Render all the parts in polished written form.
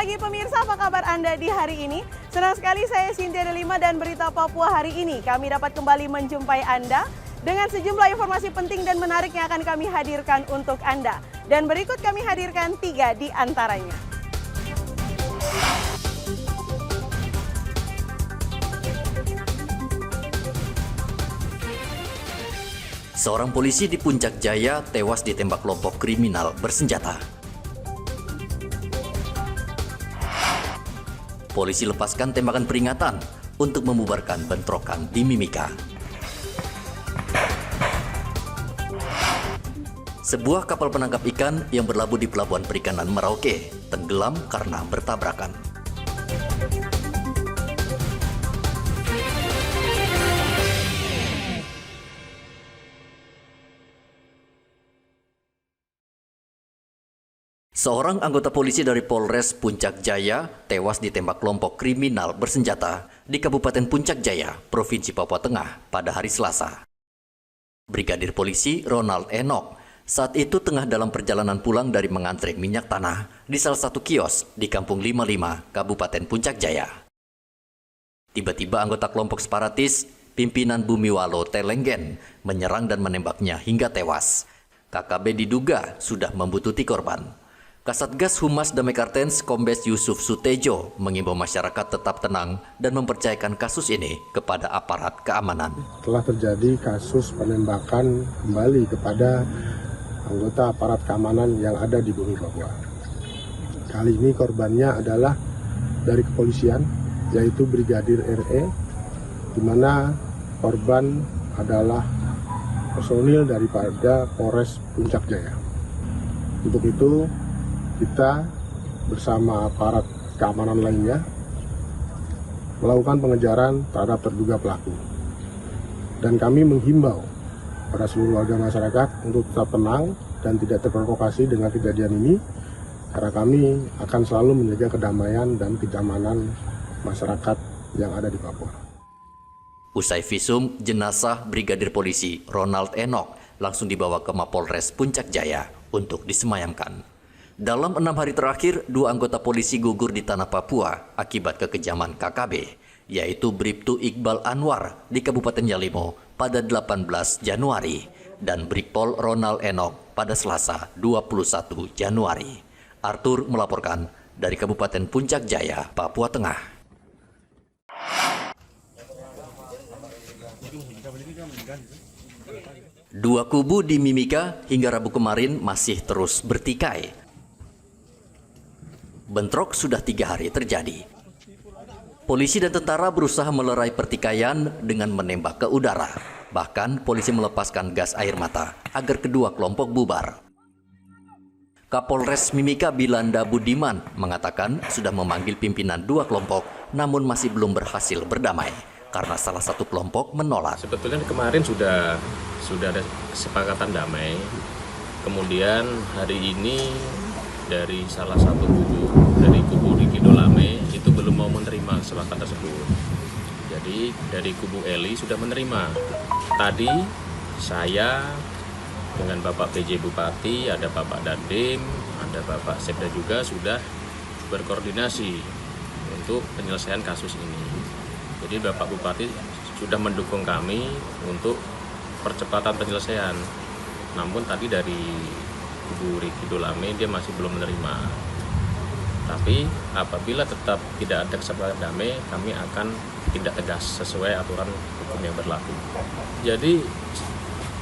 pagi pemirsa, apa kabar Anda di hari ini? Senang sekali saya Cynthia Delima dan Berita Papua hari ini. Kami dapat kembali menjumpai Anda dengan sejumlah informasi penting dan menarik yang akan kami hadirkan untuk Anda. Dan berikut kami hadirkan 3 di antaranya. Seorang polisi di Puncak Jaya tewas ditembak kelompok kriminal bersenjata. Polisi lepaskan tembakan peringatan untuk membubarkan bentrokan di Mimika. Sebuah kapal penangkap ikan yang berlabuh di Pelabuhan Perikanan Merauke tenggelam karena bertabrakan. Seorang anggota polisi dari Polres Puncak Jaya tewas ditembak kelompok kriminal bersenjata di Kabupaten Puncak Jaya, Provinsi Papua Tengah pada hari Selasa. Brigadir Polisi Ronald Enoch saat itu tengah dalam perjalanan pulang dari mengantre minyak tanah di salah satu kios di Kampung 55, Kabupaten Puncak Jaya. Tiba-tiba anggota kelompok separatis, pimpinan Bumiwalo Telenggen, menyerang dan menembaknya hingga tewas. KKB diduga sudah membuntuti korban. Kasatgas Humas Damai Kartens Kombes Yusuf Sutejo mengimbau masyarakat tetap tenang dan mempercayakan kasus ini kepada aparat keamanan. Telah terjadi kasus penembakan kembali kepada anggota aparat keamanan yang ada di Bumi Papua. Kali ini korbannya adalah dari kepolisian, yaitu Brigadir RE, di mana korban adalah personil daripada Polres Puncak Jaya. Untuk itu, kita bersama aparat keamanan lainnya melakukan pengejaran terhadap terduga pelaku. Dan kami menghimbau pada seluruh warga masyarakat untuk tetap tenang dan tidak terprovokasi dengan kejadian ini, karena kami akan selalu menjaga kedamaian dan kenyamanan masyarakat yang ada di Papua. Usai visum, jenazah Brigadir Polisi Ronald Enoch langsung dibawa ke Mapolres Puncak Jaya untuk disemayamkan. Dalam 6 hari terakhir, 2 anggota polisi gugur di tanah Papua akibat kekejaman KKB, yaitu Bribtu Iqbal Anwar di Kabupaten Yalimo pada 18 Januari dan Brigpol Ronald Enoch pada Selasa 21 Januari. Arthur melaporkan dari Kabupaten Puncak Jaya, Papua Tengah. Dua kubu di Mimika hingga Rabu kemarin masih terus bertikai. Bentrok sudah 3 hari terjadi. Polisi dan tentara berusaha melerai pertikaian dengan menembak ke udara. Bahkan polisi melepaskan gas air mata agar kedua kelompok bubar. Kapolres Mimika Bilanda Budiman mengatakan sudah memanggil pimpinan 2 kelompok, namun masih belum berhasil berdamai karena salah satu kelompok menolak. Sebetulnya kemarin sudah ada kesepakatan damai. Kemudian hari ini dari salah satu kubu, dari kubu Riki Dolame itu belum mau menerima kesepakatan tersebut. Jadi dari kubu Eli sudah menerima. Tadi saya dengan Bapak PJ Bupati, ada Bapak Dandim, ada Bapak Sekda juga sudah berkoordinasi untuk penyelesaian kasus ini. Jadi Bapak Bupati sudah mendukung kami untuk percepatan penyelesaian. Namun tadi dari kubu Riki Dolame dia masih belum menerima. Tapi apabila tetap tidak ada kesepakatan damai, kami akan tindak tegas sesuai aturan hukum yang berlaku. Jadi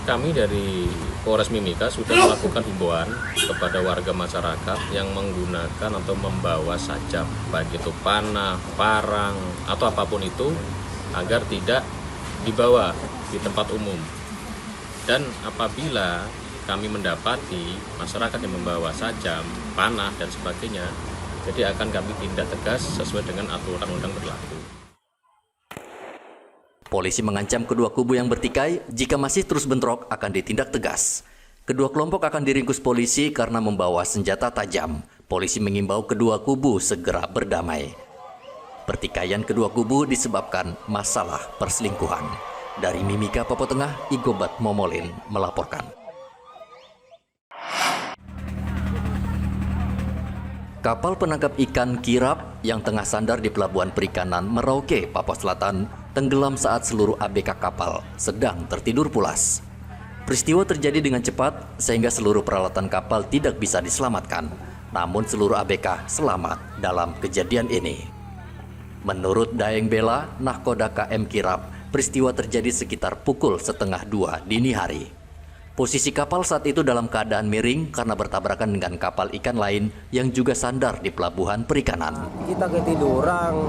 kami dari Polres Mimika sudah melakukan himbauan kepada warga masyarakat yang menggunakan atau membawa sajam, baik itu panah, parang, atau apapun itu, agar tidak dibawa di tempat umum. Dan apabila kami mendapati masyarakat yang membawa sajam, panah, dan sebagainya, jadi akan kami tindak tegas sesuai dengan aturan undang berlaku. Polisi mengancam kedua kubu yang bertikai jika masih terus bentrok akan ditindak tegas. Kedua kelompok akan diringkus polisi karena membawa senjata tajam. Polisi mengimbau kedua kubu segera berdamai. Pertikaian kedua kubu disebabkan masalah perselingkuhan. Dari Mimika, Papua Tengah, Igobat Momolin melaporkan. Kapal penangkap ikan kirap yang tengah sandar di Pelabuhan Perikanan Merauke, Papua Selatan, tenggelam saat seluruh ABK kapal sedang tertidur pulas. Peristiwa terjadi dengan cepat sehingga seluruh peralatan kapal tidak bisa diselamatkan. Namun seluruh ABK selamat dalam kejadian ini. Menurut Daeng Bela, Nahkoda KM Kirap, peristiwa terjadi sekitar pukul 1:30 dini hari. Posisi kapal saat itu dalam keadaan miring karena bertabrakan dengan kapal ikan lain yang juga sandar di Pelabuhan Perikanan. Kita ketiduran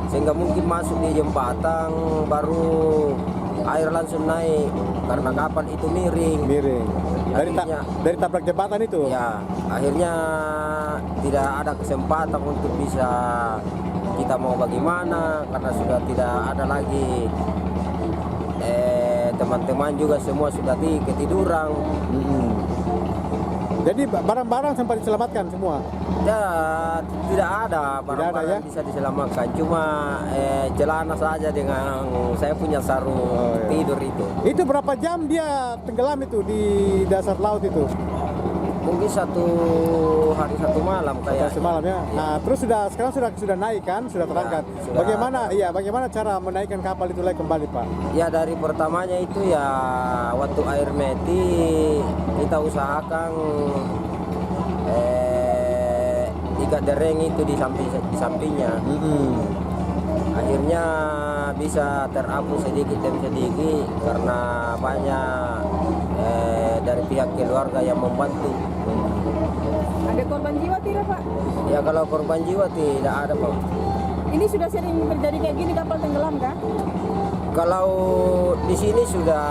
sehingga mungkin masuk di jembatan, baru air langsung naik karena kapal itu miring. Dari tabrak jembatan itu? Ya, akhirnya tidak ada kesempatan untuk bisa kita mau bagaimana karena sudah tidak ada lagi. Teman-teman juga semua sudah ketiduran. Jadi barang-barang sempat diselamatkan semua? Ya, tidak ada barang-barang bisa diselamatkan. Cuma celana saja dengan saya punya sarung tidur itu. Itu berapa jam dia tenggelam itu di dasar laut itu? Mungkin 1 hari 1 malam kayak. Semalam ya. Nah, terus sekarang sudah naik kan, sudah terangkat. Sudah. Bagaimana cara menaikkan kapal itu lagi kembali, Pak? Ya dari pertamanya itu ya waktu air mati kita usahakan ikat dereng itu di sampingnya. Akhirnya bisa terapung sedikit demi sedikit karena banyak dari pihak keluarga yang membantu. Ada korban jiwa tidak, Pak? Ya kalau korban jiwa tidak ada, Pak. Ini sudah sering terjadi kayak gini kapal tenggelam kah? Kalau di sini sudah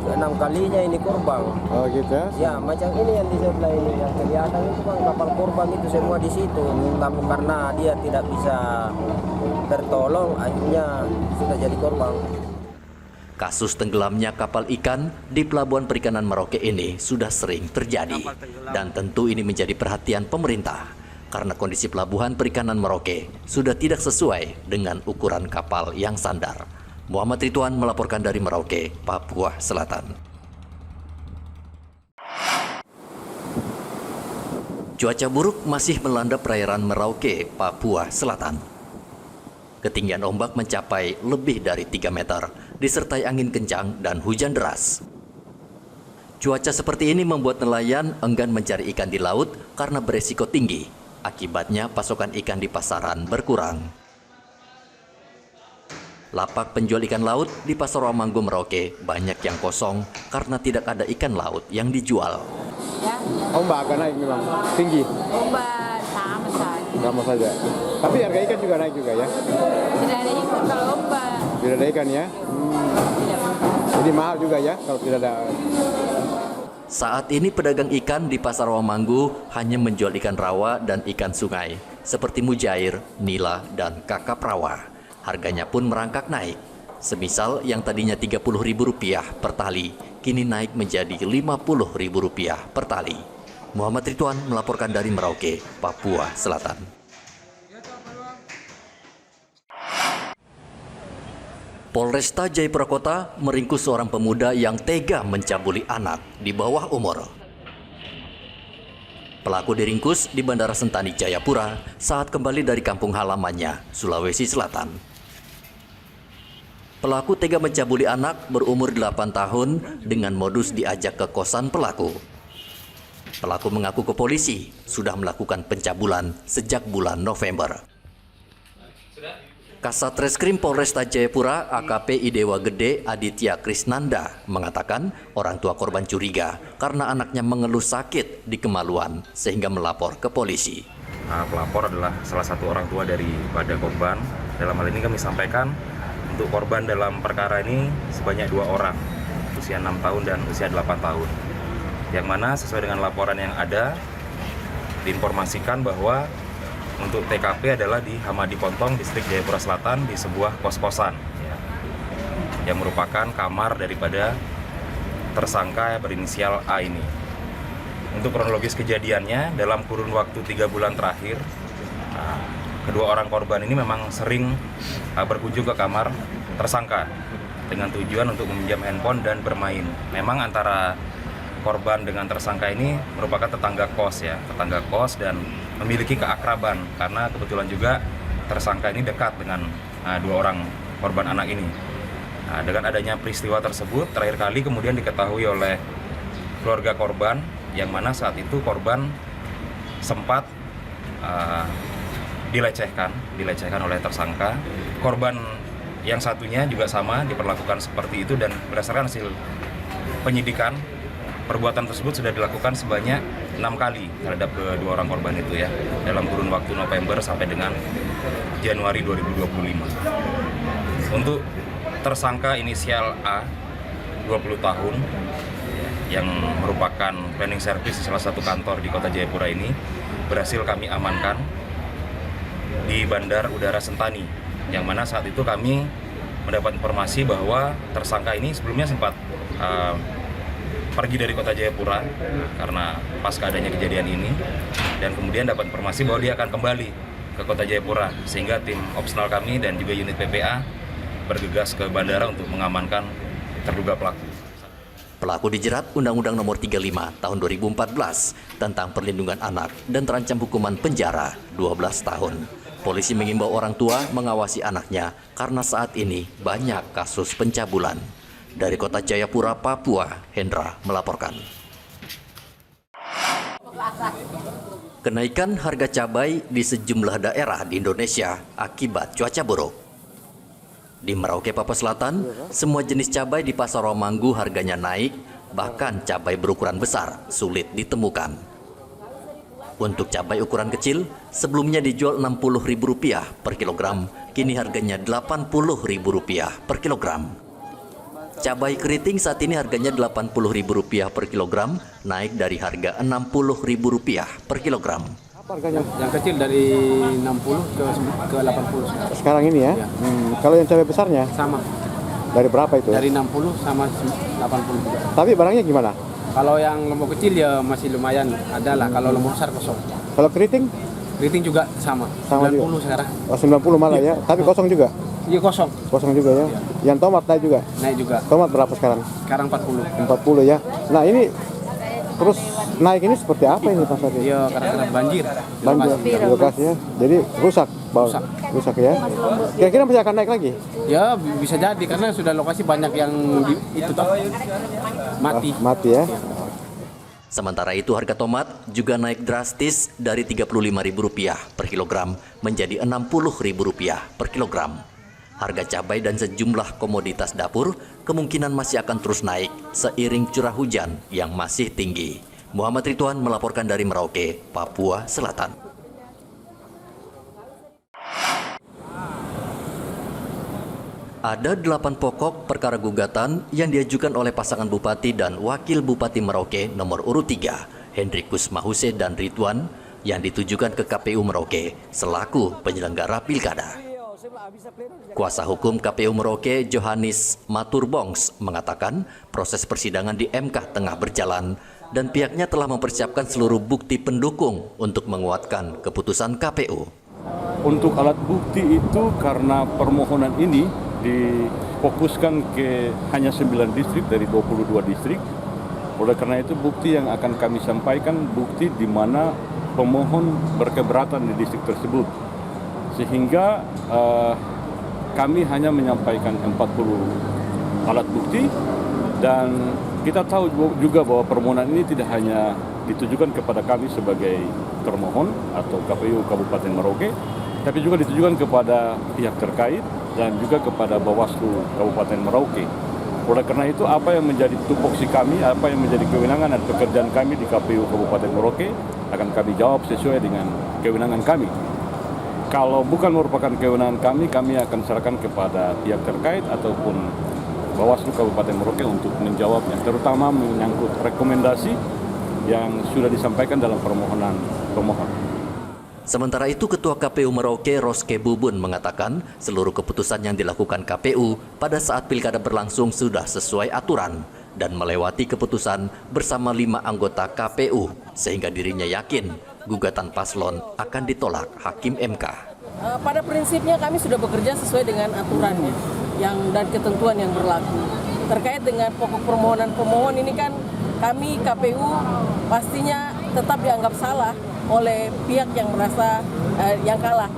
6 kalinya ini korban. Oh gitu ya? Ya macam ini yang di sebelah ini yang kelihatan itu kan kapal korban itu semua di situ. Tapi karena dia tidak bisa tertolong, akhirnya sudah jadi korban. Kasus tenggelamnya kapal ikan di Pelabuhan Perikanan Merauke ini sudah sering terjadi. Dan tentu ini menjadi perhatian pemerintah. Karena kondisi Pelabuhan Perikanan Merauke sudah tidak sesuai dengan ukuran kapal yang sandar. Muhammad Ridwan melaporkan dari Merauke, Papua Selatan. Cuaca buruk masih melanda perairan Merauke, Papua Selatan. Ketinggian ombak mencapai lebih dari 3 meter, disertai angin kencang dan hujan deras. Cuaca seperti ini membuat nelayan enggan mencari ikan di laut karena beresiko tinggi. Akibatnya pasokan ikan di pasaran berkurang. Lapak penjual ikan laut di Pasar Wamanggo Merauke banyak yang kosong karena tidak ada ikan laut yang dijual. Ya, Ombak agak naik memang, tinggi. ombak sama saja. Sama saja. Tapi harga ikan juga naik juga ya? Tidak ada ikan kalau ombak. Tidak ada ikan ya? Jadi mahal juga ya kalau tidak ada. Saat ini pedagang ikan di Pasar Wamanggo hanya menjual ikan rawa dan ikan sungai seperti mujair, nila, dan kakap rawa. Harganya pun merangkak naik. Semisal yang tadinya Rp30.000 per tali, kini naik menjadi Rp50.000 per tali. Muhammad Ridwan melaporkan dari Merauke, Papua Selatan. Polresta Jayapura Kota meringkus seorang pemuda yang tega mencabuli anak di bawah umur. Pelaku diringkus di Bandara Sentani Jayapura saat kembali dari kampung halamannya, Sulawesi Selatan. Pelaku tega mencabuli anak berumur 8 tahun dengan modus diajak ke kosan pelaku. Pelaku mengaku ke polisi sudah melakukan pencabulan sejak bulan November. Kasat Reskrim Polresta Jayapura AKP Idewa Gede Aditya Krisnanda mengatakan orang tua korban curiga karena anaknya mengeluh sakit di kemaluan sehingga melapor ke polisi. Pelapor adalah salah satu orang tua daripada korban. Dalam hal ini kami sampaikan untuk korban dalam perkara ini sebanyak 2 orang, usia 6 tahun dan usia 8 tahun. Yang mana sesuai dengan laporan yang ada, diinformasikan bahwa untuk TKP adalah di Hamadi Pontong, distrik Jayapura Selatan, di sebuah kos-kosan yang merupakan kamar daripada tersangka berinisial A ini. Untuk kronologis kejadiannya, dalam kurun waktu 3 bulan terakhir, kedua orang korban ini memang sering berkunjung ke kamar tersangka dengan tujuan untuk meminjam handphone dan bermain. Memang antara korban dengan tersangka ini merupakan tetangga kos ya, tetangga kos dan memiliki keakraban karena kebetulan juga tersangka ini dekat dengan dua orang korban anak ini. Nah, dengan adanya peristiwa tersebut terakhir kali kemudian diketahui oleh keluarga korban yang mana saat itu korban sempat dilecehkan oleh tersangka. Korban yang satunya juga sama diperlakukan seperti itu dan berdasarkan hasil penyidikan perbuatan tersebut sudah dilakukan sebanyak 6 kali terhadap kedua orang korban itu ya dalam kurun waktu November sampai dengan Januari 2025. Untuk tersangka inisial A 20 tahun yang merupakan cleaning service di salah satu kantor di Kota Jayapura ini berhasil kami amankan di Bandar Udara Sentani, yang mana saat itu kami mendapat informasi bahwa tersangka ini sebelumnya sempat pergi dari Kota Jayapura karena pasca adanya kejadian ini, dan kemudian dapat informasi bahwa dia akan kembali ke Kota Jayapura, sehingga tim opsional kami dan juga unit PPA bergegas ke bandara untuk mengamankan terduga pelaku. Pelaku dijerat Undang-Undang Nomor 35 Tahun 2014 tentang perlindungan anak dan terancam hukuman penjara 12 tahun. Polisi mengimbau orang tua mengawasi anaknya karena saat ini banyak kasus pencabulan. Dari Kota Jayapura, Papua, Hendra melaporkan. Kenaikan harga cabai di sejumlah daerah di Indonesia akibat cuaca buruk. Di Merauke, Papua Selatan, semua jenis cabai di Pasar Romanggu harganya naik, bahkan cabai berukuran besar sulit ditemukan. Untuk cabai ukuran kecil, sebelumnya dijual Rp60.000 per kilogram, kini harganya Rp80.000 per kilogram. Cabai keriting saat ini harganya Rp80.000 per kilogram, naik dari harga Rp60.000 per kilogram. Harganya Yang kecil dari 60 ke 80. sekarang ini ya? Ya. Kalau yang cabai besarnya Sama. dari berapa itu? Dari 60 sama 80 juga. Tapi barangnya gimana? Kalau yang lombok kecil ya masih lumayan ada lah. Kalau lombok besar kosong. Kalau keriting? Keriting juga sama. Sama 90 juga? sekarang. Oh, 90 malah ya? Tapi kosong juga? Iya kosong. Kosong juga ya? Yang tomat naik juga? Naik juga. Tomat berapa sekarang? Sekarang 40. 40 ya? Nah ini terus naik ini seperti apa ini pasarnya? Iya karena banjir. di Banjir lokasi. di lokasi ya? Jadi rusak? Rusak ya? Kira-kira masih akan naik lagi? Ya bisa jadi karena sudah lokasi banyak yang itu toh mati. Mati ya? Sementara itu harga tomat juga naik drastis dari Rp35.000 per kilogram menjadi Rp60.000 per kilogram. Harga cabai dan sejumlah komoditas dapur kemungkinan masih akan terus naik seiring curah hujan yang masih tinggi. Muhammad Ridwan melaporkan dari Merauke, Papua Selatan. Ada 8 pokok perkara gugatan yang diajukan oleh pasangan Bupati dan Wakil Bupati Merauke nomor urut 3, Hendrikus Mahuse dan Ridwan, yang ditujukan ke KPU Merauke selaku penyelenggara pilkada. Kuasa hukum KPU Merauke, Johannes Maturbongs, mengatakan proses persidangan di MK tengah berjalan dan pihaknya telah mempersiapkan seluruh bukti pendukung untuk menguatkan keputusan KPU. Untuk alat bukti itu karena permohonan ini difokuskan ke hanya 9 distrik dari 22 distrik. Oleh karena itu bukti yang akan kami sampaikan bukti di mana pemohon berkeberatan di distrik tersebut. Sehingga kami hanya menyampaikan 40 alat bukti dan kita tahu juga bahwa permohonan ini tidak hanya ditujukan kepada kami sebagai termohon atau KPU Kabupaten Merauke, tapi juga ditujukan kepada pihak terkait dan juga kepada Bawaslu Kabupaten Merauke. Oleh karena itu, apa yang menjadi tupoksi kami, apa yang menjadi kewenangan dan pekerjaan kami di KPU Kabupaten Merauke akan kami jawab sesuai dengan kewenangan kami. Kalau bukan merupakan kewenangan kami akan serahkan kepada pihak terkait ataupun Bawaslu Kabupaten Merauke untuk menjawabnya, terutama menyangkut rekomendasi yang sudah disampaikan dalam permohonan pemohon. Sementara itu, Ketua KPU Merauke, Roske Bubun, mengatakan seluruh keputusan yang dilakukan KPU pada saat pilkada berlangsung sudah sesuai aturan dan melewati keputusan bersama 5 anggota KPU, sehingga dirinya yakin gugatan paslon akan ditolak Hakim MK. Pada prinsipnya kami sudah bekerja sesuai dengan aturannya dan ketentuan yang berlaku. Terkait dengan pokok permohonan pemohon ini kan kami KPU pastinya tetap dianggap salah oleh pihak yang merasa yang kalah.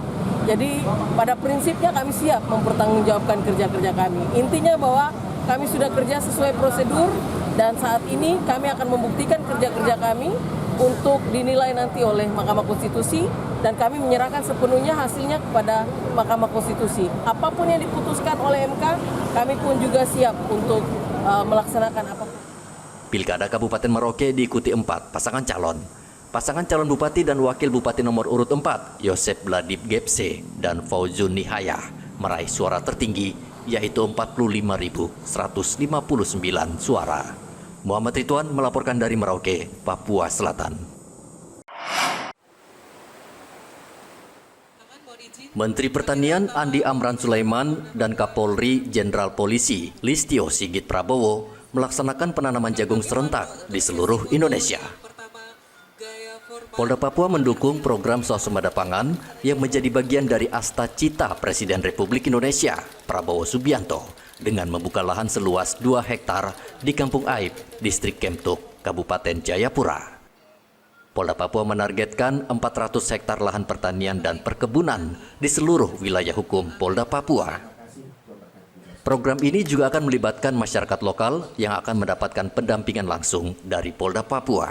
Jadi pada prinsipnya kami siap mempertanggungjawabkan kerja-kerja kami. Intinya bahwa kami sudah kerja sesuai prosedur dan saat ini kami akan membuktikan kerja-kerja kami untuk dinilai nanti oleh Mahkamah Konstitusi dan kami menyerahkan sepenuhnya hasilnya kepada Mahkamah Konstitusi. Apapun yang diputuskan oleh MK, kami pun juga siap untuk melaksanakan apapun. Pilkada Kabupaten Merauke diikuti 4 pasangan calon. Pasangan calon bupati dan wakil bupati nomor urut 4, Yosep Bladip Gepse dan Fauzun Nihayah, meraih suara tertinggi, yaitu 45.159 suara. Muhammad Ridwan melaporkan dari Merauke, Papua Selatan. Menteri Pertanian Andi Amran Sulaiman dan Kapolri Jenderal Polisi Listio Sigit Prabowo melaksanakan penanaman jagung serentak di seluruh Indonesia. Polda Papua mendukung program swasembada pangan yang menjadi bagian dari Asta Cita Presiden Republik Indonesia Prabowo Subianto dengan membuka lahan seluas 2 hektar di Kampung Aib, Distrik Kemtuk, Kabupaten Jayapura. Polda Papua menargetkan 400 hektar lahan pertanian dan perkebunan di seluruh wilayah hukum Polda Papua. Program ini juga akan melibatkan masyarakat lokal yang akan mendapatkan pendampingan langsung dari Polda Papua.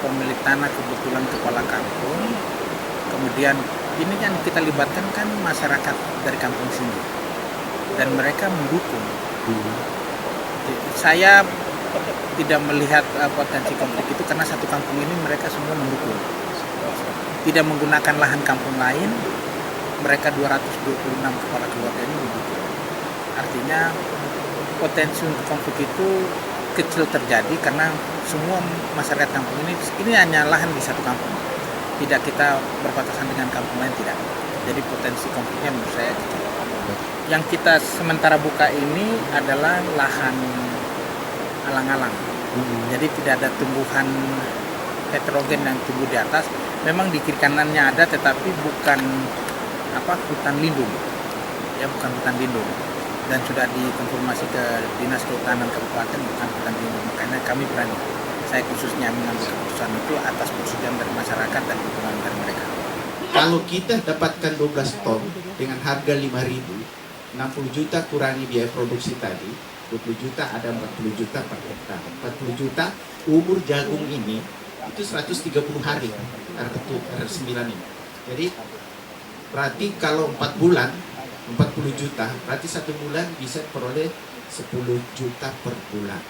Pemilik tanah kebetulan kepala kampung, kemudian ini kan kita libatkan kan masyarakat dari kampung sini dan mereka mendukung. Saya tidak melihat potensi konflik itu karena satu kampung ini mereka semua mendukung. Tidak menggunakan lahan kampung lain, mereka 226 kepala keluarga ini mendukung. Artinya potensi untuk konflik itu kecil terjadi karena semua masyarakat kampung ini hanya lahan di satu kampung. Tidak kita berbatasan dengan kampung lain, tidak. Jadi potensi konfliknya menurut saya kecil. Yang kita sementara buka ini adalah lahan alang-alang. Jadi tidak ada tumbuhan heterogen yang tumbuh di atas. Memang di kiri kanannya ada, tetapi bukan hutan lindung. Ya, bukan hutan lindung. Dan sudah dikonfirmasi ke Dinas Kehutanan Kabupaten bukan hutan lindung. Makanya kami berani. Saya khususnya mengambil keputusan itu atas persetujuan dari masyarakat dan dukungan dari mereka. Kalau kita dapatkan 12 ton dengan harga 5.000, 60 juta kurangi biaya produksi tadi, 20 juta ada 40 juta per hektar. 40 juta umur jagung ini itu 130 hari R9 ini. Jadi berarti kalau 4 bulan 40 juta, berarti 1 bulan bisa peroleh 10 juta per bulan.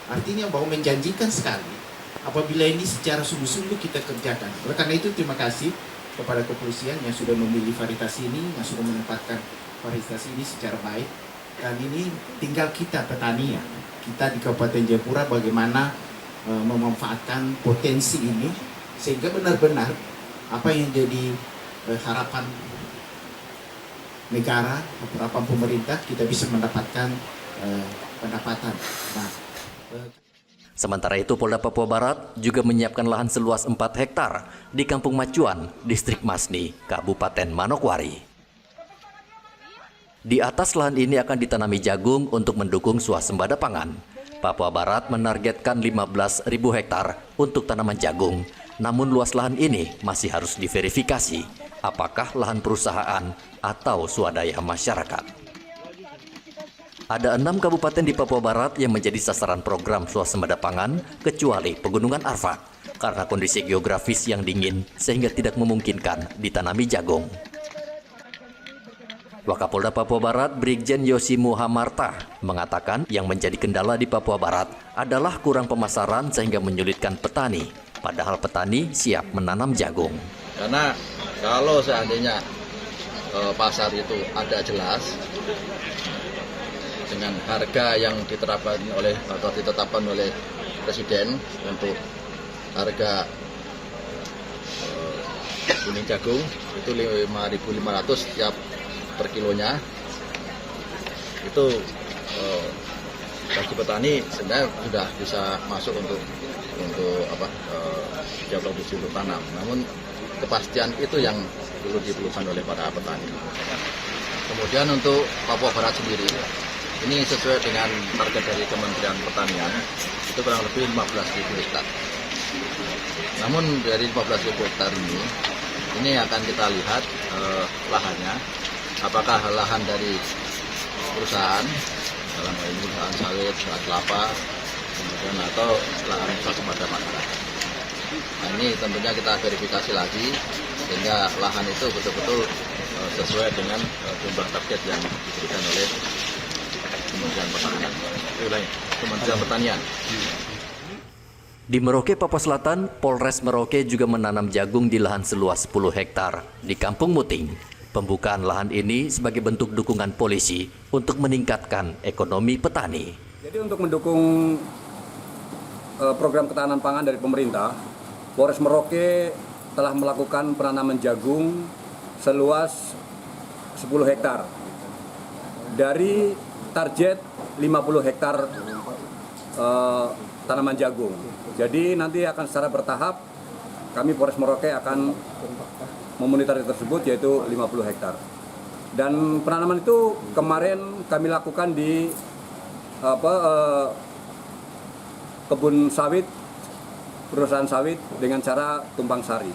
Artinya bahwa menjanjikan sekali apabila ini secara sungguh-sungguh kita kerjakan. Oleh karena itu terima kasih kepada kepolisian yang sudah memilih varietas ini, yang sudah menempatkan varietas ini secara baik. Dan ini tinggal kita petani ya, kita di Kabupaten Jayapura bagaimana memanfaatkan potensi ini sehingga benar-benar apa yang jadi harapan negara, harapan pemerintah, kita bisa mendapatkan pendapatan. Sementara itu, Polda Papua Barat juga menyiapkan lahan seluas 4 hektar di Kampung Macuan, Distrik Masni, Kabupaten Manokwari. Di atas lahan ini akan ditanami jagung untuk mendukung swasembada pangan. Papua Barat menargetkan 15.000 hektar untuk tanaman jagung. Namun luas lahan ini masih harus diverifikasi apakah lahan perusahaan atau swadaya masyarakat. Ada 6 kabupaten di Papua Barat yang menjadi sasaran program swasembada pangan kecuali Pegunungan Arfak karena kondisi geografis yang dingin sehingga tidak memungkinkan ditanami jagung. Wakapolda Papua Barat Brigjen Yosimu Hamarta mengatakan yang menjadi kendala di Papua Barat adalah kurang pemasaran sehingga menyulitkan petani, padahal petani siap menanam jagung. Karena kalau seandainya pasar itu ada jelas dengan harga yang diterapkan oleh atau ditetapkan oleh Presiden untuk harga kuning jagung itu 5.500 tiap per kilonya, itu bagi petani sebenarnya sudah bisa masuk untuk dia produksi untuk tanam. Namun kepastian itu yang perlu diperlukan oleh para petani. Kemudian untuk Papua Barat sendiri Ini sesuai dengan target dari Kementerian Pertanian, itu kurang lebih 15.000 hektar. Namun dari 15.000 hektar ini akan kita lihat lahannya, apakah lahan dari perusahaan, dalam hal ini perusahaan sawit, perusahaan kelapa, kemudian atau lahan swasta masyarakat. Nah, ini tentunya kita verifikasi lagi sehingga lahan itu betul-betul sesuai dengan jumlah target yang diberikan oleh Kementerian Pertanian. Kementerian Pertanian. Di Merauke, Papua Selatan, Polres Merauke juga menanam jagung di lahan seluas 10 hektar di Kampung Muting. Pembukaan lahan ini sebagai bentuk dukungan polisi untuk meningkatkan ekonomi petani. Jadi untuk mendukung program ketahanan pangan dari pemerintah, Polres Merauke telah melakukan penanaman jagung seluas 10 hektar. Dari target 50 hektar tanaman jagung. Jadi nanti akan secara bertahap kami Polres Merauke akan memonitor tersebut yaitu 50 hektar. Dan penanaman itu kemarin kami lakukan di kebun sawit, perusahaan sawit dengan cara tumpang sari.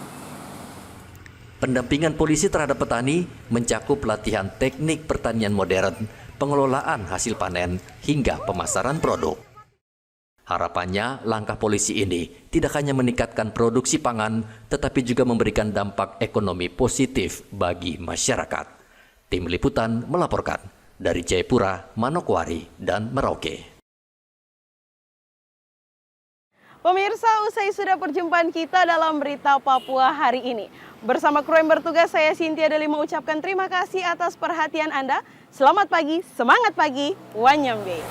Pendampingan polisi terhadap petani mencakup pelatihan teknik pertanian modern, pengelolaan hasil panen, hingga pemasaran produk. Harapannya, langkah polisi ini tidak hanya meningkatkan produksi pangan, tetapi juga memberikan dampak ekonomi positif bagi masyarakat. Tim Liputan melaporkan dari Jayapura, Manokwari, dan Merauke. Pemirsa, usai sudah perjumpaan kita dalam Berita Papua hari ini. Bersama kru yang bertugas, saya Cynthia Deli mengucapkan terima kasih atas perhatian Anda. Selamat pagi, semangat pagi, Wanyambe.